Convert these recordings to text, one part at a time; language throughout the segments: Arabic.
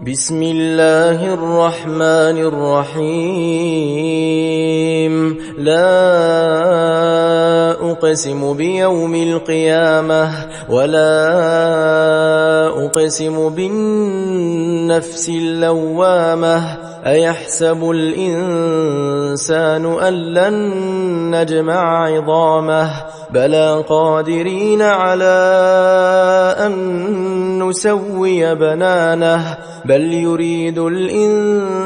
بسم الله الرحمن الرحيم لا أقسم بيوم القيامة ولا أقسم بالنفس اللوامة أيحسب الإنسان أن لن نجمع عظامه بلى قادرين على أن نسوي بنانه بل يريد الإنسان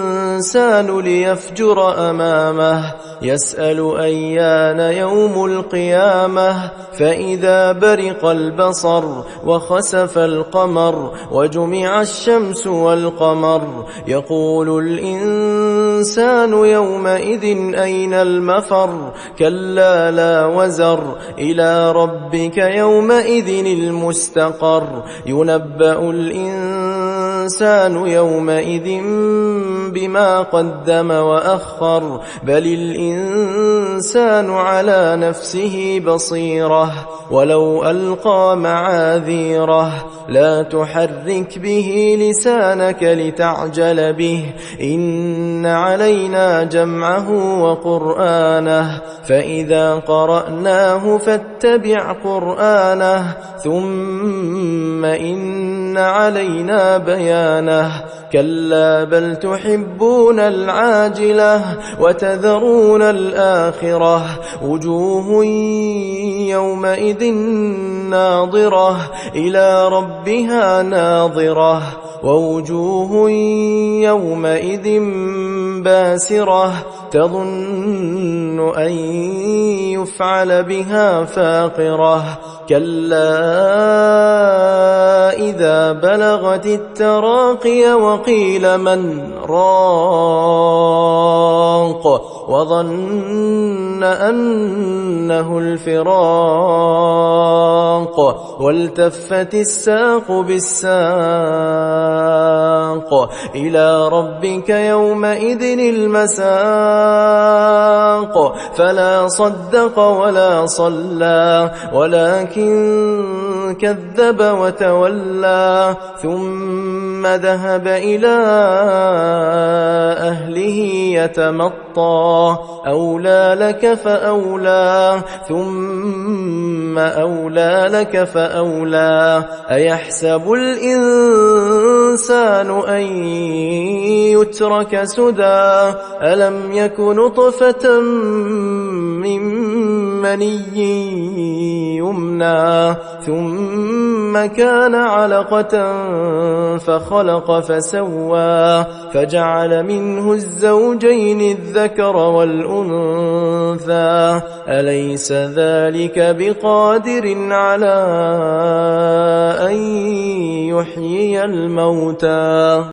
ليفجر أمامه يسأل أيان يوم القيامة فإذا برق البصر وخسف القمر وجمع الشمس والقمر يقول الإنسان يومئذ أين المفر كلا لا وزر إلى ربك يومئذ المستقر ينبأ الإنسان يومئذ بما قدم وأخر بل الإنسان على نفسه بصيرة ولو ألقى معاذيره لا تحرك به لسانك لتعجل به إن علينا جمعه وقرآنه فإذا قرأناه فاتبع قرآنه ثم إن علينا بيانه كلا بل تحبون العاجلة وتذرون الآخرة وجوه يومئذ ناظرة إلى ربها ناظرة ووجوه يومئذ باسرة تظن أن يفعل بها فاقرة كلا إذا بلغت التراقي وقيل من راق وظن أنه الفراق والتفت الساق بالساق إلى ربك يومئذ المساق فلا صدق ولا صلى ولكن كذب وتولى ثم ذهب إلى أهله يتمطى أولى لك فأولى ثم أولى لك فأولى أيحسب الإنسان أن يترك سدى ألم يك نطفة من مني يمنى ثم كان علقة فخلق فسوى فجعل منه الزوجين الذكر والأنثى أليس ذلك بقادر على أن يحيي الموتى